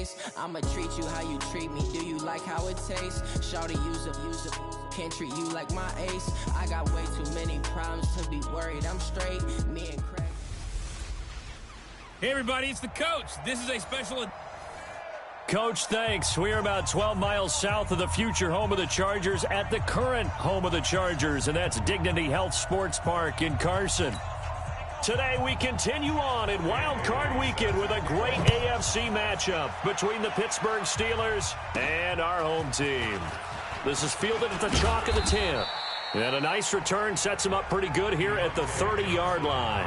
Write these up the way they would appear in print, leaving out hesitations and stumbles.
face. I'ma treat you how you treat me. Do you like how it tastes? Shawty, use up. Can't treat you like my ace. I got way too many problems to be worried. I'm straight. Me and Craig. Hey, everybody, it's the coach. This is a special... Coach, thanks. We are about 12 miles south of the future home of the Chargers at the current home of the Chargers, and that's Dignity Health Sports Park in Carson. Today, we continue on in Wild Card Weekend with a great AFC matchup between the Pittsburgh Steelers and our home team. This is fielded at the chalk of the 10. And a nice return sets him up pretty good here at the 30-yard line.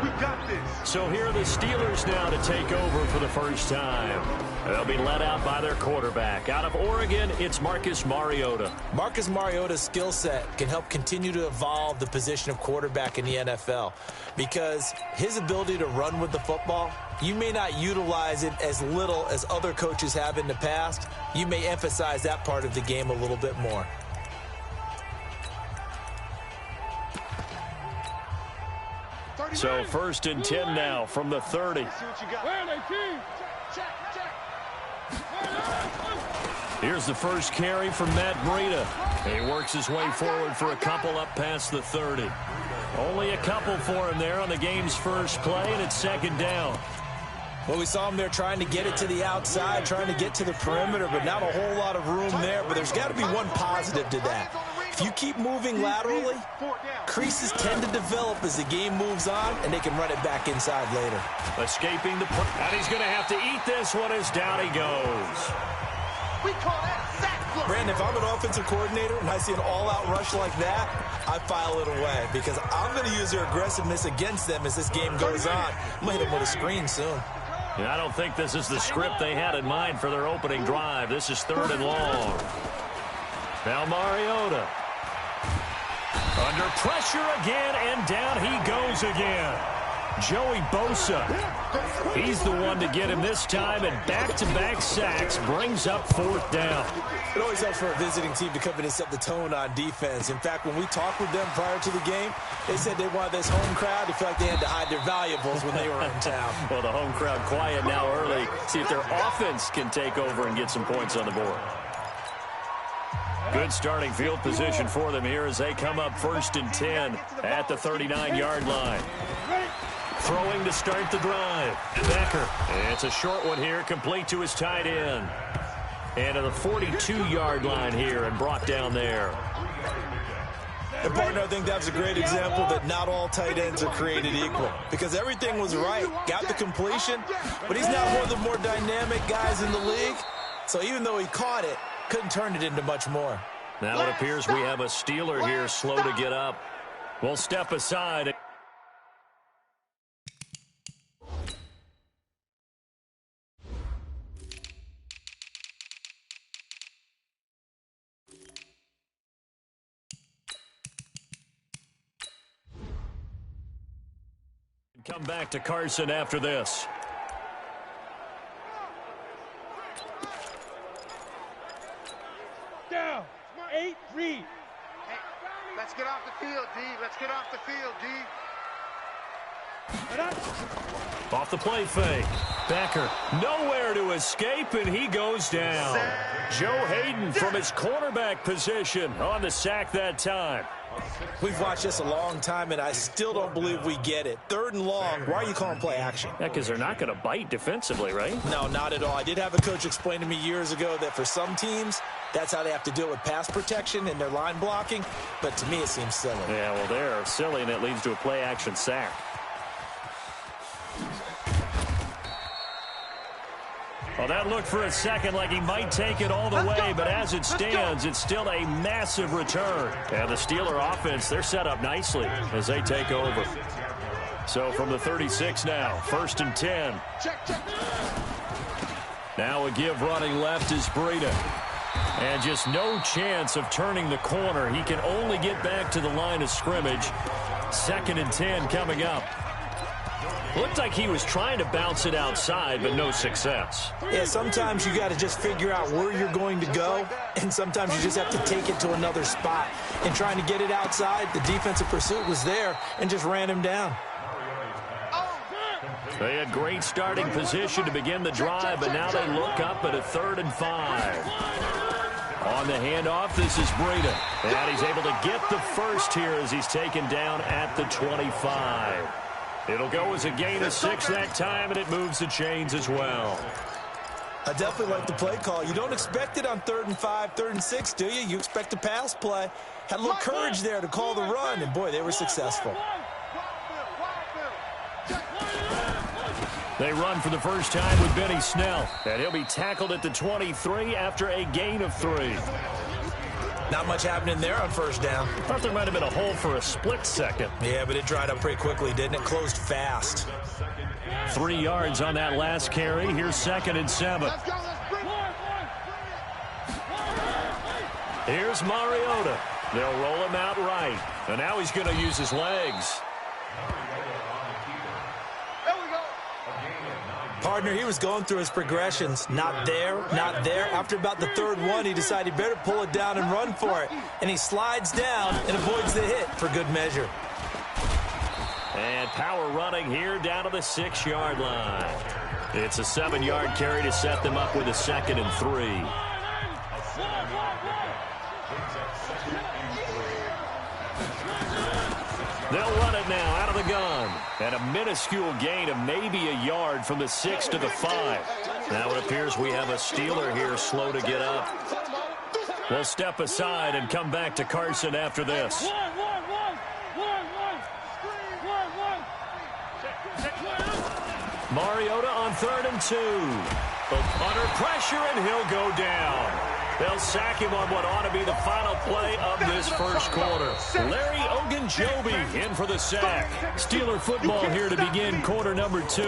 We got this. So here are the Steelers now to take over for the first time. They'll be led out by their quarterback. Out of Oregon, it's Marcus Mariota. Marcus Mariota's skill set can help continue to evolve the position of quarterback in the NFL because his ability to run with the football, you may not utilize it as little as other coaches have in the past. You may emphasize that part of the game a little bit more. So first and 10 now from the 30. Here's the first carry from Matt Breida. He works his way forward for a couple up past the 30. Only a couple for him there on the game's first play, and it's second down. Well, we saw him there trying to get it to the outside, trying to get to the perimeter, but not a whole lot of room there. But there's got to be one positive to that. If you keep moving laterally, creases tend to develop as the game moves on, and they can run it back inside later. Escaping the punt, and he's going to have to eat this one as down he goes. We call that sack flurry. Brandon, if I'm an offensive coordinator and I see an all-out rush like that, I file it away because I'm going to use their aggressiveness against them as this game goes on. I'm going to hit them with a screen soon. Yeah, I don't think this is the script they had in mind for their opening drive. This is third and long. Now Mariota. Under pressure again, and down he goes again. Joey Bosa. He's the one to get him this time, and back-to-back sacks brings up fourth down. It always helps for a visiting team to come in and set the tone on defense. In fact, when we talked with them prior to the game, they said they wanted this home crowd to feel like they had to hide their valuables when they were in town. Well, the home crowd quiet now early. See if their offense can take over and get some points on the board. Good starting field position for them here as they come up first and 10 at the 39-yard line. Throwing to start the drive. Becker. It's a short one here, complete to his tight end. And to the 42-yard line here and brought down there. And partner, I think that's a great example that not all tight ends are created equal because everything was right. Got the completion, but he's not one of the more dynamic guys in the league. So even though he caught it, couldn't turn it into much more. Now it appears we have a Steeler here slow to get up. We'll step aside. Come back to Carson after this. Down. 8-3. Hey, let's get off the field, D. Let's get off the field, D. Off the play fake. Becker nowhere to escape, and he goes down. Joe Hayden from his cornerback position on the sack that time. We've watched this a long time, and I still don't believe we get it. Third and long, why are you calling play action? Yeah, because they're not going to bite defensively, right? No, not at all. I did have a coach explain to me years ago that for some teams, that's how they have to deal with pass protection and their line blocking. But to me, it seems silly. Yeah, well, they're silly, and it leads to a play action sack. Well, that looked for a second like he might take it all the way, but as it stands, it's still a massive return. And the Steeler offense, they're set up nicely as they take over. So from the 36 now, first and 10. Now a give running left is Breida. And just no chance of turning the corner. He can only get back to the line of scrimmage. Second and 10 coming up. Looked like he was trying to bounce it outside, but no success. Yeah, sometimes you got to just figure out where you're going to go, and sometimes you just have to take it to another spot. And trying to get it outside, the defensive pursuit was there and just ran him down. They had great starting position to begin the drive, but now they look up at a 3rd and 5. On the handoff, this is Breida. And he's able to get the first here as he's taken down at the 25. It'll go as a gain of 6 that time, and it moves the chains as well. I definitely like the play call. You don't expect it on 3rd and 5, 3rd and 6, do you? You expect a pass play. Had a little courage there to call the run, and boy, they were successful. They run for the first time with Benny Snell, and he'll be tackled at the 23 after a gain of 3. Not much happening there on first down. Thought there might have been a hole for a split second. Yeah, but it dried up pretty quickly, didn't it? Closed fast. 3 yards on that last carry. Here's 2nd and 7. Here's Mariota. They'll roll him out right. And now he's going to use his legs. Partner, he was going through his progressions. Not there, not there. After about the 3rd one, he decided he better pull it down and run for it. And he slides down and avoids the hit for good measure. And power running here down to the 6-yard line. It's a 7-yard carry to set them up with a 2nd and 3. They'll run it now out of the gun. And a minuscule gain of maybe a yard from the 6 to the 5. Now it appears we have a Steeler here slow to get up. We'll step aside and come back to Carson after this. Mariota on 3rd and 2. Under pressure, and he'll go down. They'll sack him on what ought to be the final play of this first quarter. Larry Ogunjobi in for the sack. Steeler football here to begin quarter number 2.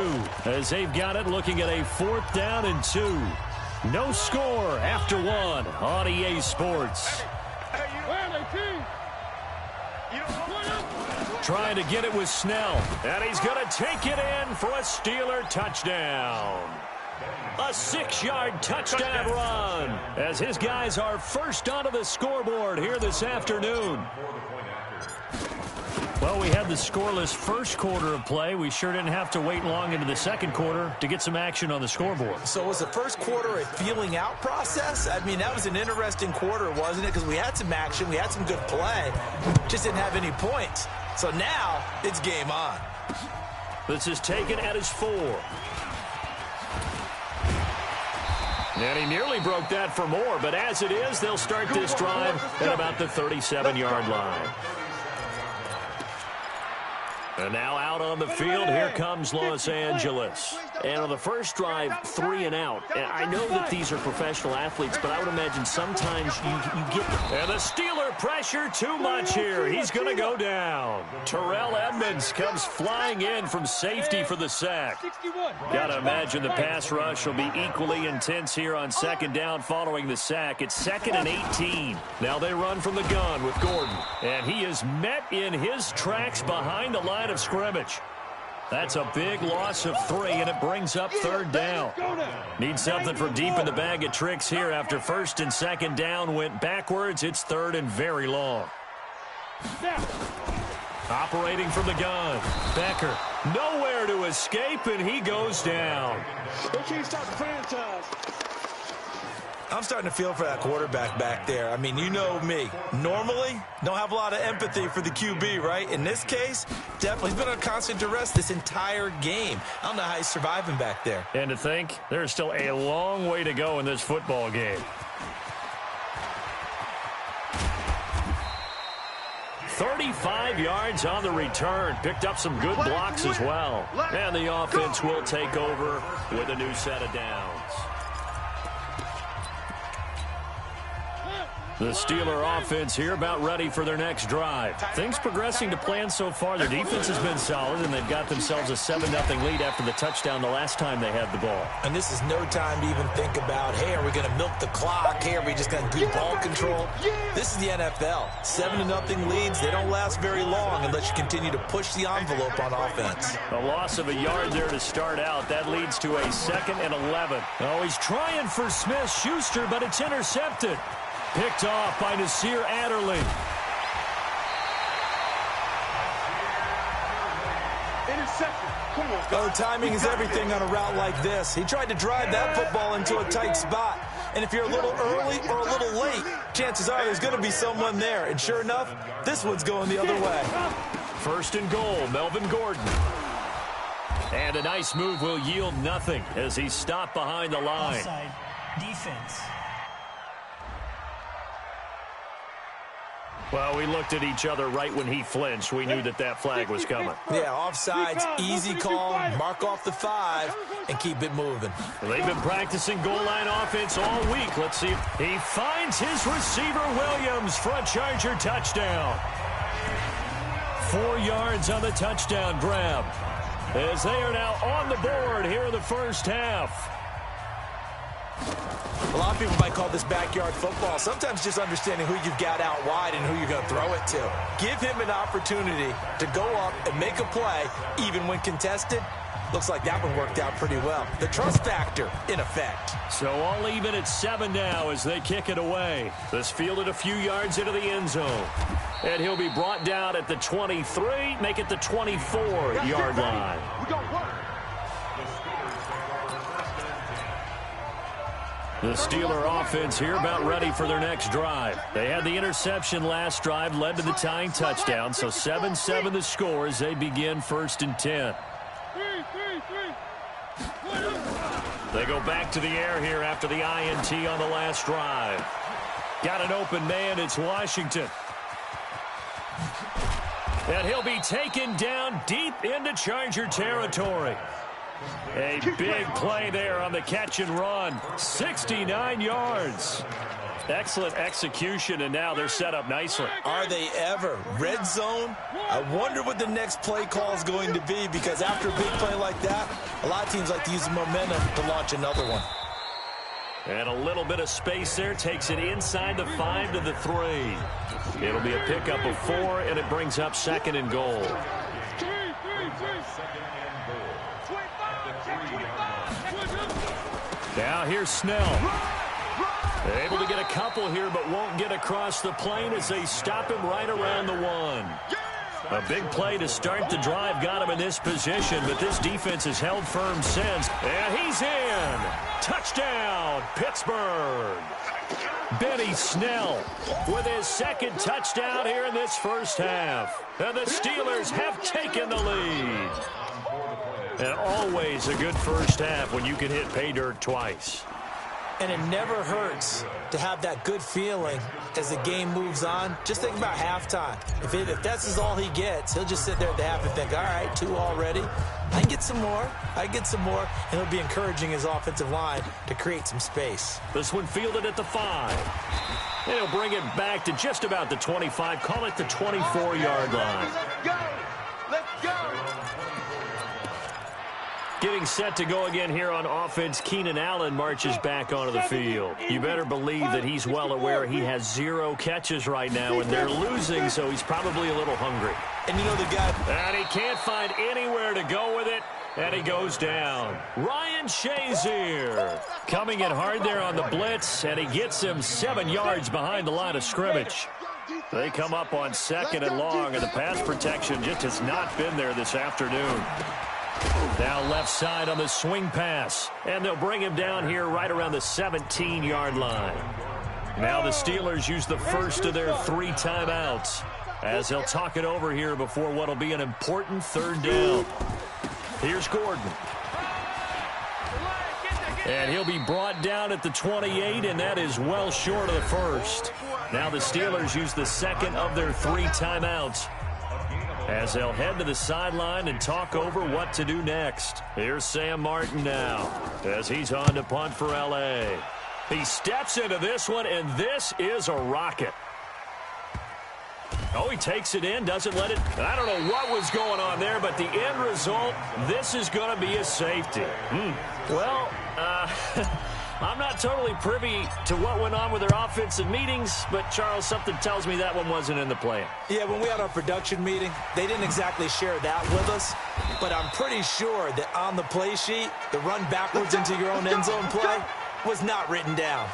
As they've got it looking at a 4th down and 2. No score after 1 on EA Sports. Trying to get it with Snell. And he's going to take it in for a Steeler touchdown. A 6-yard touchdown run as his guys are first onto the scoreboard here this afternoon. Well, we had the scoreless first quarter of play. We sure didn't have to wait long into the second quarter to get some action on the scoreboard. So was the first quarter a feeling out process? I mean, that was an interesting quarter, wasn't it? Because we had some action, we had some good play, just didn't have any points. So now it's game on. This is taken at his 4. And he nearly broke that for more, but as it is, they'll start this drive at about the 37-yard line. And now out on the field, here comes Los Angeles. And on the first drive, 3 and out. And I know that these are professional athletes, but I would imagine sometimes you get them. And the Steeler pressure too much here. He's going to go down. Terrell Edmonds comes flying in from safety for the sack. Got to imagine the pass rush will be equally intense here on 2nd down following the sack. It's 2nd and 18. Now they run from the gun with Gordon. And he is met in his tracks behind the line of scrimmage. That's a big loss of 3, and it brings up 3rd down. Need something from deep in the bag of tricks here after 1st and 2nd down went backwards. It's 3rd and very long. Operating from the gun. Becker nowhere to escape, and he goes down. They can't stop the franchise. I'm starting to feel for that quarterback back there. I mean, you know me. Normally, don't have a lot of empathy for the QB, right? In this case, definitely he's been on constant duress this entire game. I don't know how he's surviving back there. And to think, there's still a long way to go in this football game. 35 yards on the return. Picked up some good blocks as well. And the offense will take over with a new set of downs. The Steeler offense here about ready for their next drive. Things progressing to plan so far. Their defense has been solid, and they've got themselves a 7-0 lead after the touchdown the last time they had the ball. And this is no time to even think about, hey, are we going to milk the clock? Hey, are we just going to do ball control? This is the NFL. 7-0 leads, they don't last very long unless you continue to push the envelope on offense. A loss of a yard there to start out. That leads to a 2nd and 11. Oh, he's trying for Smith-Schuster, but it's intercepted. Picked off by Nasir Adderley. Interception. Oh, timing is everything on a route like this. He tried to drive that football into a tight spot. And if you're a little early or a little late, chances are there's going to be someone there. And sure enough, this one's going the other way. First and goal, Melvin Gordon. And a nice move will yield nothing as he's stopped behind the line. Offside defense. Well, we looked at each other right when he flinched. We knew that that flag was coming. Yeah, offsides, easy call, mark off the 5, and keep it moving. They've been practicing goal line offense all week. Let's see if he finds his receiver, Williams, for a Charger touchdown. 4 yards on the touchdown grab, as they are now on the board here in the first half. A lot of people might call this backyard football. Sometimes just understanding who you've got out wide and who you're going to throw it to. Give him an opportunity to go up and make a play, even when contested. Looks like that one worked out pretty well. The trust factor in effect. So all even at 7 now as they kick it away. This fielded a few yards into the end zone. And he'll be brought down at the 23, make it the 24-yard line. The Steeler offense here about ready for their next drive. They had the interception last drive, led to the tying touchdown, so 7-7 the score as they begin 1st and 10. They go back to the air here after the INT on the last drive. Got an open man, it's Washington. And he'll be taken down deep into Charger territory. A big play there on the catch and run. 69 yards. Excellent execution, and now they're set up nicely. Are they ever? Red zone? I wonder what the next play call is going to be, because after a big play like that, a lot of teams like to use the momentum to launch another one. And a little bit of space there takes it inside the 5 to the 3. It'll be a pickup of 4, and it brings up 2nd and goal. Now here's Snell. Able to get a couple here, but won't get across the plane as they stop him right around the 1. A big play to start the drive got him in this position, but this defense has held firm since. And he's in. Touchdown, Pittsburgh. Benny Snell with his 2nd touchdown here in this first half. And the Steelers have taken the lead. And always a good first half when you can hit pay dirt twice. And it never hurts to have that good feeling as the game moves on. Just think about halftime. If that's all he gets, he'll just sit there at the half and think, all right, 2 already. I can get some more. And he'll be encouraging his offensive line to create some space. This one fielded at the 5. And he'll bring it back to just about the 25. Call it the 24-yard line. Let's go. Getting set to go again here on offense, Keenan Allen marches back onto the field. You better believe that he's well aware he has 0 catches right now, and they're losing, so he's probably a little hungry. And you know the guy... And he can't find anywhere to go with it, and he goes down. Ryan Shazier coming in hard there on the blitz, and he gets him 7 yards behind the line of scrimmage. They come up on 2nd and long, and the pass protection just has not been there this afternoon. Now left side on the swing pass, and they'll bring him down here right around the 17-yard line. Now the Steelers use the first of their 3 timeouts as they'll talk it over here before what will be an important 3rd down. Here's Gordon. And he'll be brought down at the 28, and that is well short of the 1st. Now the Steelers use the 2nd of their 3 timeouts as they'll head to the sideline and talk over what to do next. Here's Sam Martin now as he's on to punt for L.A. He steps into this one, and this is a rocket. Oh, he takes it in, doesn't let it. I don't know what was going on there, but the end result, this is going to be a safety. Well, I'm not totally privy to what went on with their offensive meetings, but, Charles, something tells me that one wasn't in the plan. Yeah, when we had our production meeting, they didn't exactly share that with us, but I'm pretty sure that on the play sheet, the run backwards into your own end zone play was not written down.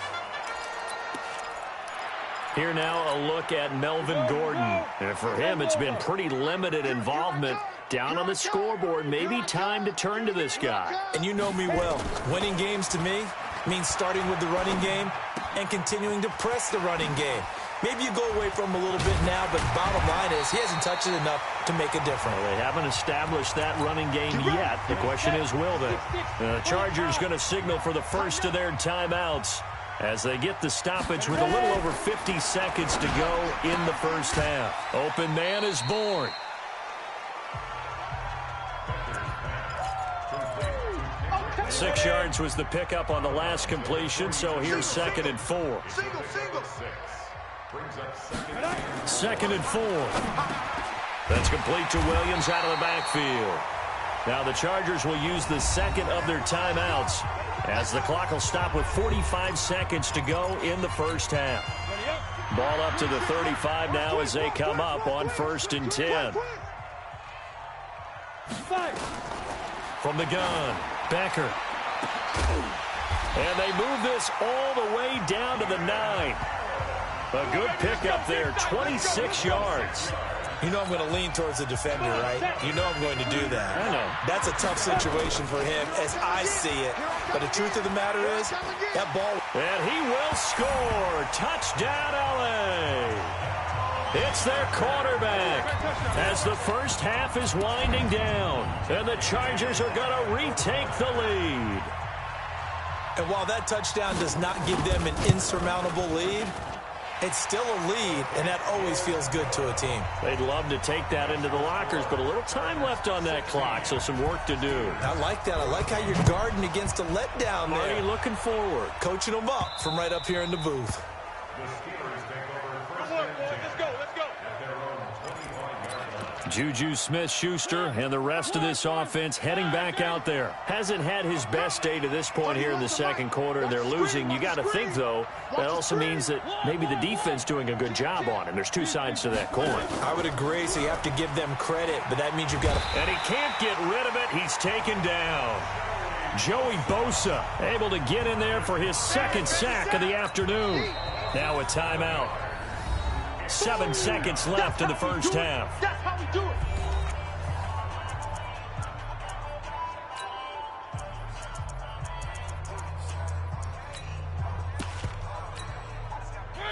Here now, a look at Melvin Gordon. And for him, it's been pretty limited involvement. Down on the scoreboard, maybe time to turn to this guy. And you know me well. Winning games to me means starting with the running game and continuing to press the running game. Maybe you go away from him a little bit now, but bottom line is he hasn't touched it enough to make a difference. Well, they haven't established that running game yet. The question is, will they? The Chargers going to signal for the first of their timeouts as they get the stoppage with a little over 50 seconds to go in the first half. Open man is born. Six yards was the pickup on the last completion, so here's 2nd and 4. Second and 4. That's complete to Williams out of the backfield. Now the Chargers will use the second of their timeouts as the clock will stop with 45 seconds to go in the first half. Ball up to the 35 now as they come up on 1st and 10. From the gun, Becker. And they move this all the way down to the 9. A good pickup there, 26 yards. You know I'm going to lean towards the defender, right? You know I'm going to do that. I know. That's a tough situation for him as I see it. But the truth of the matter is, that ball... And he will score. Touchdown, L.A. It's their quarterback as the first half is winding down. And the Chargers are going to retake the lead. And while that touchdown does not give them an insurmountable lead, it's still a lead, and that always feels good to a team. They'd love to take that into the lockers, but a little time left on that clock, so some work to do. I like that. I like how you're guarding against a letdown there. Already looking forward. Coaching them up from right up here in the booth. Juju Smith-Schuster and the rest of this offense heading back out there. Hasn't had his best day to this point here in the second quarter. They're losing. You got to think, though, that also means that maybe the defense doing a good job on him. There's two sides to that coin. I would agree, so you have to give them credit, but that means you've got to... And he can't get rid of it. He's taken down. Joey Bosa able to get in there for his second sack of the afternoon. Now a timeout. 7 seconds left in the first half. That's how we do it.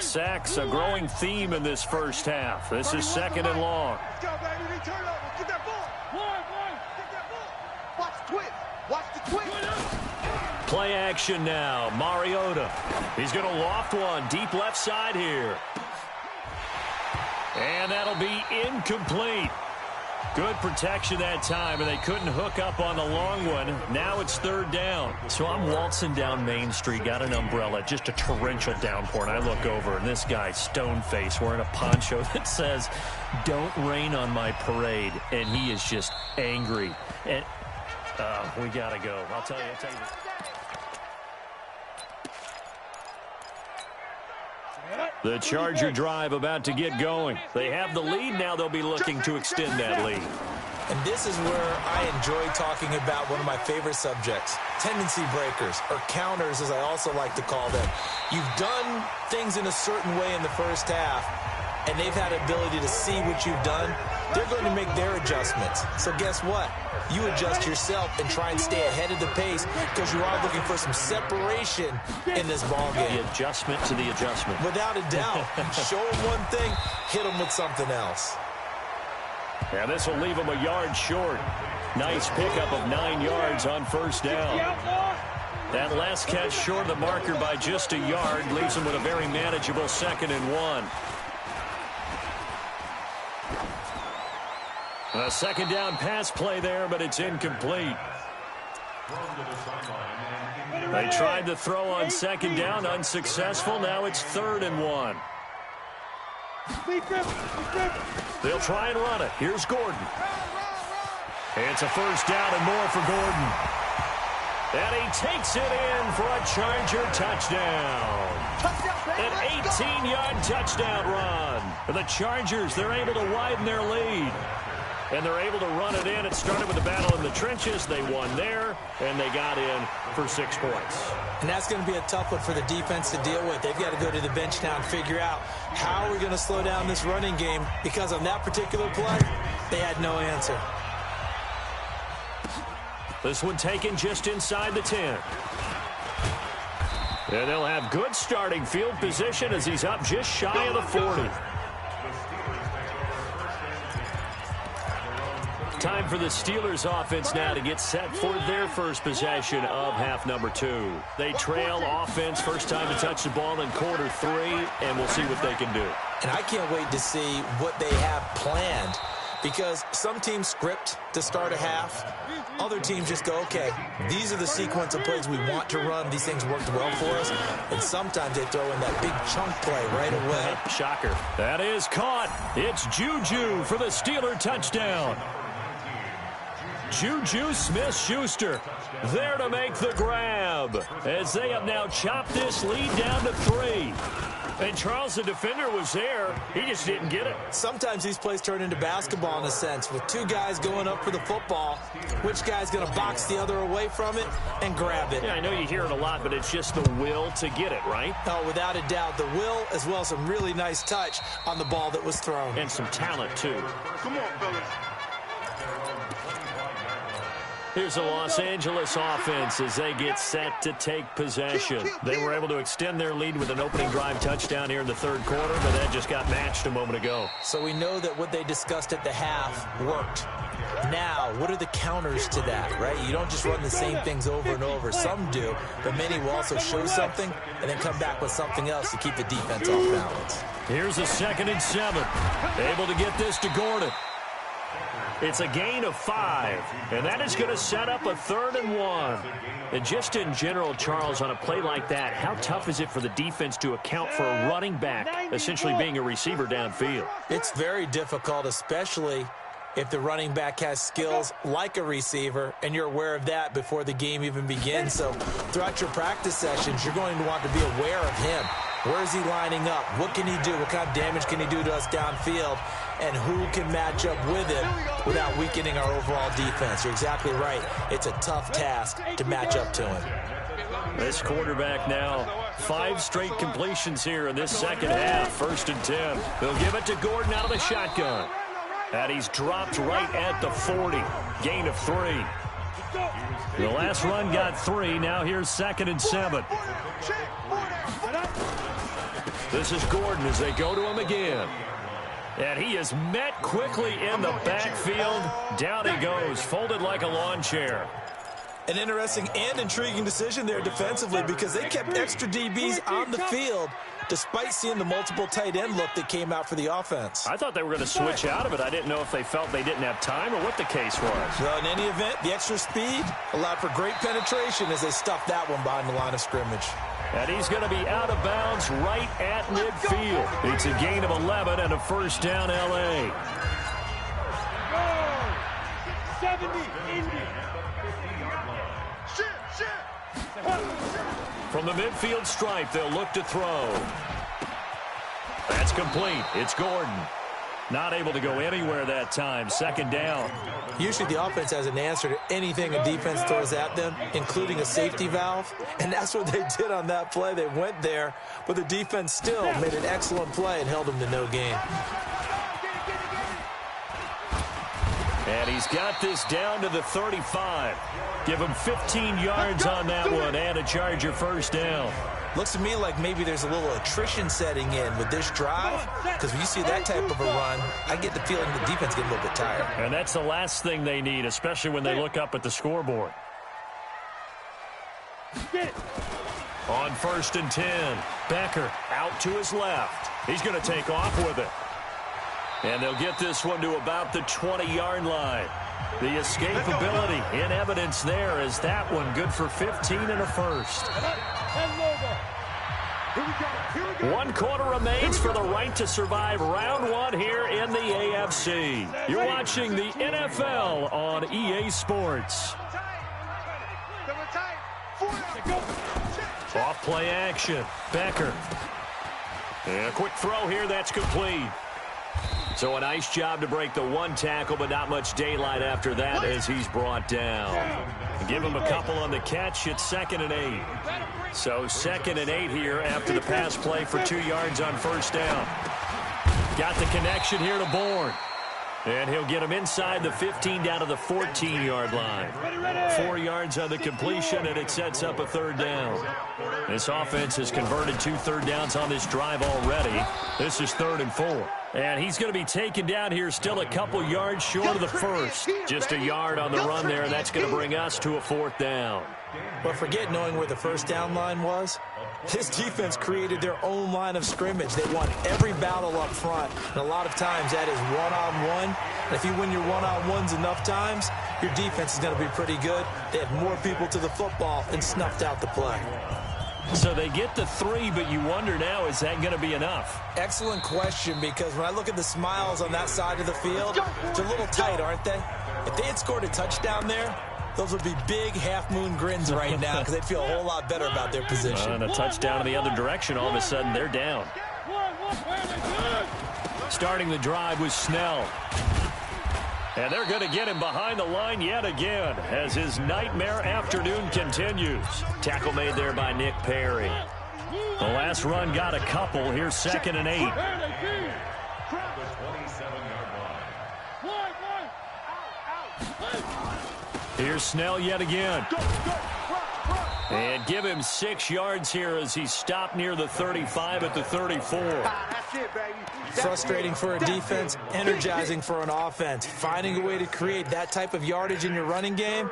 Sacks, a growing theme in this first half. This is 2nd and long. Let's go, baby. Turn over. Get that ball. Get that ball. Watch the twist. Watch the twist. Play action now. Mariota. He's going to loft one deep left side here. And that'll be incomplete. Good protection that time, and they couldn't hook up on the long one. Now it's 3rd down. So I'm waltzing down Main Street, got an umbrella, just a torrential downpour, and I look over, and this guy, stone-faced, wearing a poncho that says, "Don't rain on my parade," and he is just angry. And we got to go. I'll tell you. The Charger drive about to get going. They have the lead. Now they'll be looking to extend that lead. And this is where I enjoy talking about one of my favorite subjects, tendency breakers, or counters as I also like to call them. You've done things in a certain way in the first half, and they've had ability to see what you've done. They're going to make their adjustments. So guess what? You adjust yourself and try and stay ahead of the pace because you are looking for some separation in this ball game. The adjustment to the adjustment. Without a doubt. Show them one thing, hit them with something else. Yeah, this will leave them a yard short. Nice pickup of 9 yards on 1st down. That last catch short of the marker by just a yard leaves them with a very manageable 2nd and 1. A 2nd down pass play there, but it's incomplete. They tried to throw on 2nd down, unsuccessful. Now it's 3rd and 1. They'll try and run it. Here's Gordon. It's a 1st down and more for Gordon. And he takes it in for a Charger touchdown. An 18-yard touchdown run. For the Chargers, they're able to widen their lead. and they're able to run it in. It started with a battle in the trenches. They won there, and they got in for 6 points. And that's going to be a tough one for the defense to deal with. They've got to go to the bench now and figure out how we're going to slow down this running game, because on that particular play, they had no answer. This one taken just inside the 10. And they'll have good starting field position as he's up just shy of the 40. Time for the Steelers offense now to get set for their first possession of half number 2. They trail offense, first time to touch the ball in quarter 3, and we'll see what they can do. And I can't wait to see what they have planned, because some teams script to start a half. Other teams just go, okay, these are the sequence of plays we want to run. These things worked well for us. And sometimes they throw in that big chunk play right away. Shocker. That is caught. It's Juju for the Steeler touchdown. Juju Smith-Schuster there to make the grab, as they have now chopped this lead down to 3. And Charles, the defender, was there. He just didn't get it. Sometimes these plays turn into basketball in a sense, with 2 guys going up for the football. Which guy's going to box the other away from it and grab it? Yeah, I know you hear it a lot, but it's just the will to get it, right? Oh, without a doubt. The will, as well as some really nice touch on the ball that was thrown. And some talent, too. Come on, fellas. Here's the Los Angeles offense as they get set to take possession. They were able to extend their lead with an opening drive touchdown here in the 3rd quarter, but that just got matched a moment ago. So we know that what they discussed at the half worked. Now, what are the counters to that, right? You don't just run the same things over and over. Some do, but many will also show something and then come back with something else to keep the defense off balance. Here's a 2nd and 7. Able to get this to Gordon. It's a gain of 5, and that is going to set up a 3rd and 1. And just in general, Charles, on a play like that, how tough is it for the defense to account for a running back essentially being a receiver downfield? It's very difficult, especially if the running back has skills like a receiver, and you're aware of that before the game even begins. So throughout your practice sessions, you're going to want to be aware of him. Where is he lining up? What can he do? What kind of damage can he do to us downfield? And who can match up with him without weakening our overall defense? You're exactly right. It's a tough task to match up to him. This quarterback now, 5 straight completions here in this 2nd half. 1st and 10. They'll give it to Gordon out of the shotgun. And he's dropped right at the 40. Gain of 3. The last run got 3. Now here's 2nd and 7. This is Gordon as they go to him again. And he is met quickly in the backfield. Down he goes, folded like a lawn chair. An interesting and intriguing decision there defensively, because they kept extra DBs on the field despite seeing the multiple tight end look that came out for the offense. I thought they were going to switch out of it. I didn't know if they felt they didn't have time or what the case was. Well, in any event, the extra speed allowed for great penetration as they stuffed that one behind the line of scrimmage. And he's going to be out of bounds right at midfield. It's a gain of 11 and a 1st down, L.A. 70, Indy. From the midfield stripe, they'll look to throw. That's complete. It's Gordon. Not able to go anywhere that time. 2nd down. Usually the offense has an answer to anything a defense throws at them, including a safety valve. And that's what they did on that play. They went there, but the defense still made an excellent play and held them to no gain. And he's got this down to the 35. Give him 15 yards on that one and a Charger 1st down. Looks to me like maybe there's a little attrition setting in with this drive, because when you see that type of a run, I get the feeling the defense gets a little bit tired. And that's the last thing they need, especially when they look up at the scoreboard. On 1st and 10, Becker out to his left. He's going to take off with it. And they'll get this one to about the 20-yard line. The escapability in evidence there as that one good for 15 and a 1st. 1 quarter remains for the right to survive round 1 here in the AFC. You're watching the NFL on EA Sports. Off play action. Becker. And a quick throw here that's complete. So a nice job to break the one tackle, but not much daylight after that as he's brought down. Give him a couple on the catch. It's 2nd and 8. So 2nd and 8 here after the pass play for 2 yards on first down. Got the connection here to Bourne. And he'll get him inside the 15 down to the 14-yard line. 4 yards on the completion, and it sets up a 3rd down. This offense has converted 2 third downs on this drive already. This is 3rd and 4. And he's going to be taken down here still a couple yards short of the first. Just a yard on the run there, and that's going to bring us to a 4th down. But forget knowing where the first down line was. This defense created their own line of scrimmage. They won every battle up front, and a lot of times that is one-on-one. And if you win your one-on-ones enough times, your defense is going to be pretty good. They had more people to the football and snuffed out the play. So they get the 3, but you wonder now, is that going to be enough? Excellent question, because when I look at the smiles on that side of the field, they're a little tight, aren't they? If they had scored a touchdown there, those would be big half-moon grins right now because they'd feel a whole lot better about their position. And a touchdown in the other direction, all of a sudden they're down. Starting the drive was Snell. And they're going to get him behind the line yet again as his nightmare afternoon continues. Tackle made there by Nick Perry. The last run got a couple. Here's 2nd and 8. Here's Snell yet again. And give him 6 yards here as he stopped near the 35 at the 34. Frustrating for a defense, energizing for an offense. Finding a way to create that type of yardage in your running game,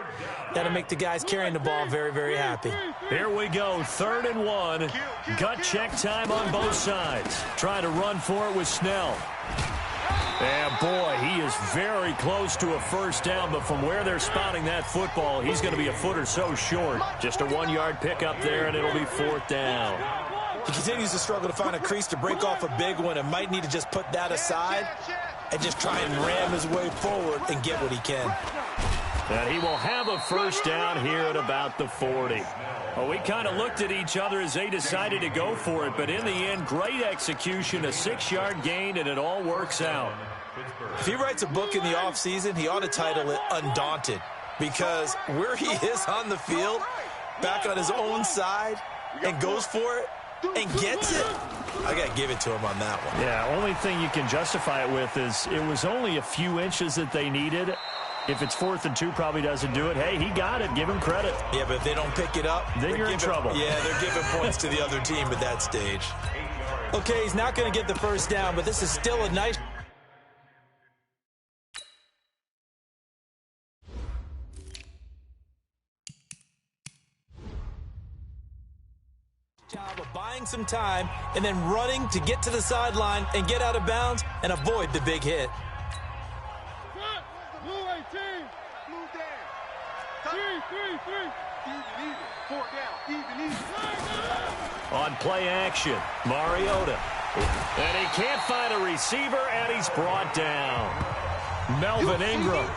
that'll make the guys carrying the ball very, very happy. Here we go, 3rd and 1. Gut check time on both sides. Trying to run for it with Snell. And boy, he is very close to a first down, but from where they're spotting that football, he's going to be a foot or so short. Just a 1-yard pickup there, and it'll be 4th down. He continues to struggle to find a crease to break off a big one and might need to just put that aside and just try and ram his way forward and get what he can. And he will have a first down here at about the 40. Well, we kind of looked at each other as they decided to go for it, but in the end, great execution, a 6-yard gain, and it all works out. If he writes a book in the offseason, he ought to title it Undaunted, because where he is on the field, back on his own side, and goes for it, and gets it, I got to give it to him on that one. Yeah, only thing you can justify it with is it was only a few inches that they needed. If it's 4th and 2, probably doesn't do it. Hey, he got it. Give him credit. Yeah, but if they don't pick it up, then you're in trouble. Yeah, they're giving points to the other team at that stage. Okay, he's not going to get the first down, but this is still a nice job of buying some time and then running to get to the sideline and get out of bounds and avoid the big hit. On play action, Mariota. And he can't find a receiver, and he's brought down. Melvin Ingram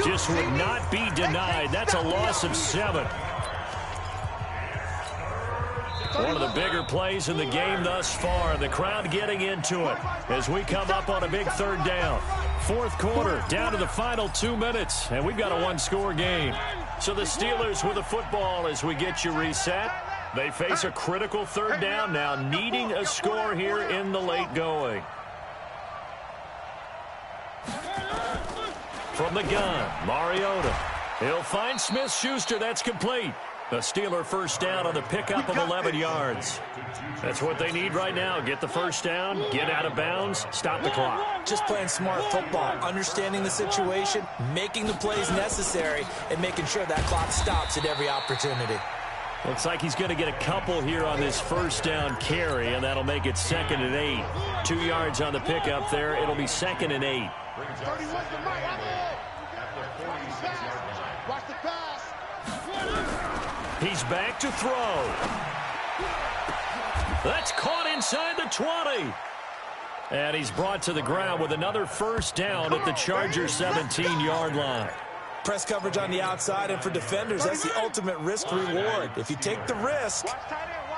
just would not be denied. That's a loss of 7. One of the bigger plays in the game thus far. The crowd getting into it as we come up on a big 3rd down. 4th quarter, down to the final 2 minutes, and we've got a 1-score game. So the Steelers with the football as we get you reset. They face a critical 3rd down now, needing a score here in the late going. From the gun, Mariota. He'll find Smith-Schuster. That's complete. A Steeler first down on the pickup of 11 yards. That's what they need right now. Get the first down, get out of bounds, stop the clock. Just playing smart football, understanding the situation, making the plays necessary, and making sure that clock stops at every opportunity. Looks like he's going to get a couple here on this first down carry, and that'll make it 2nd and 8. 2 yards on the pickup there. It'll be 2nd and 8. He's back to throw. That's caught inside the 20. And he's brought to the ground with another first down at the Chargers' 17-yard line. Press coverage on the outside, and for defenders, that's the ultimate risk reward. If you take the risk,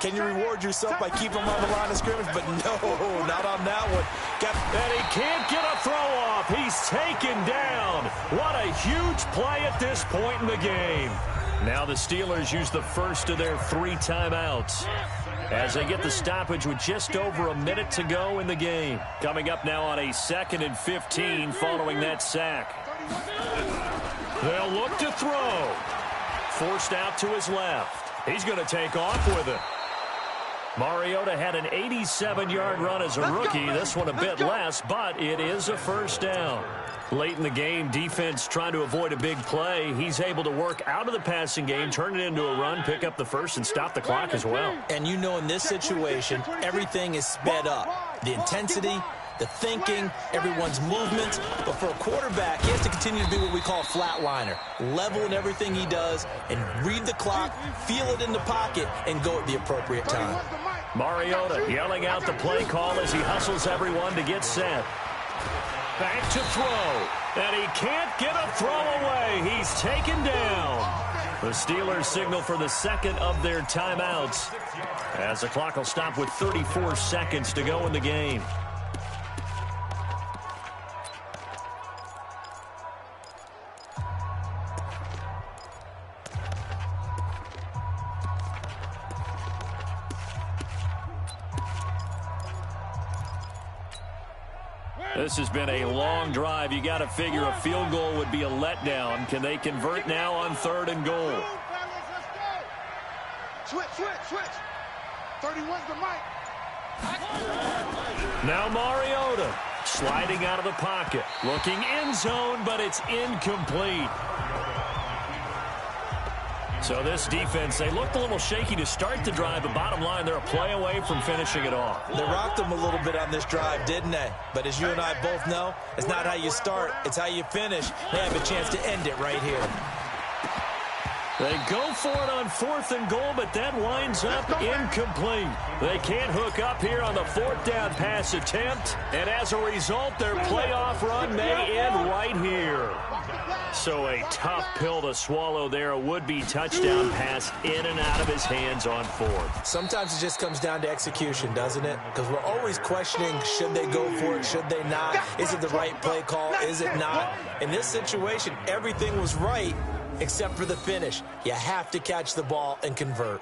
Can you reward yourself by keeping him on the line of scrimmage? But no, not on that one. And he can't get a throw off. He's taken down. What a huge play at this point in the game. Now the Steelers use the first of their 3 timeouts as they get the stoppage with just over a minute to go in the game. Coming up now on a 2nd and 15 following that sack. They'll look to throw. Forced out to his left. He's going to take off with it. Mariota had an 87-yard run as a rookie. This one a bit less, but it is a first down. Late in the game, defense trying to avoid a big play. He's able to work out of the passing game, turn it into a run, pick up the first, and stop the clock as well. And you know in this situation, everything is sped up. The intensity, the thinking, everyone's movements. But for a quarterback, he has to continue to be what we call a flatliner. Level in everything he does and read the clock, feel it in the pocket, and go at the appropriate time. Mariota yelling out the play call as he hustles everyone to get set. Back to throw. And he can't get a throw away. He's taken down. The Steelers signal for the second of their timeouts as the clock will stop with 34 seconds to go in the game. This has been a long drive. You got to figure a field goal would be a letdown. Can they convert now on 3rd and goal? Switch. 31's the mic. Now Mariota sliding out of the pocket. Looking end zone, but it's incomplete. So this defense, they looked a little shaky to start the drive, but bottom line, they're a play away from finishing it off. They rocked them a little bit on this drive, didn't they? But as you and I both know, it's not how you start, it's how you finish. They have a chance to end it right here. They go for it on 4th and goal, but that winds up incomplete. They can't hook up here on the 4th down pass attempt, and as a result, their playoff run may end right here. So a tough pill to swallow there. A would-be touchdown pass in and out of his hands on 4th. Sometimes it just comes down to execution, doesn't it? Because we're always questioning, should they go for it, should they not? Is it the right play call, is it not? In this situation, everything was right except for the finish. You have to catch the ball and convert.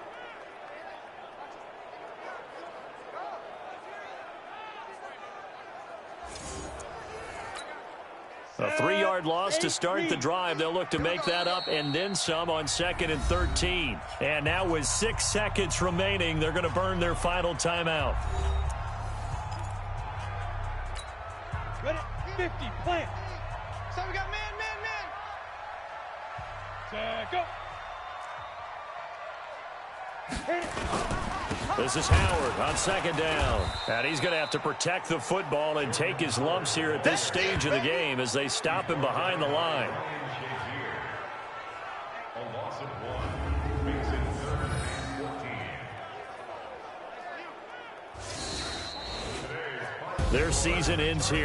A 3-yard loss to start the drive. They'll look to make that up and then some on 2nd and 13. And now with 6 seconds remaining, they're going to burn their final timeout. Ready? 50, plant. So we got man. Go. This is Howard on 2nd down. And he's going to have to protect the football and take his lumps here at this stage of the game as they stop him behind the line. Their season ends here.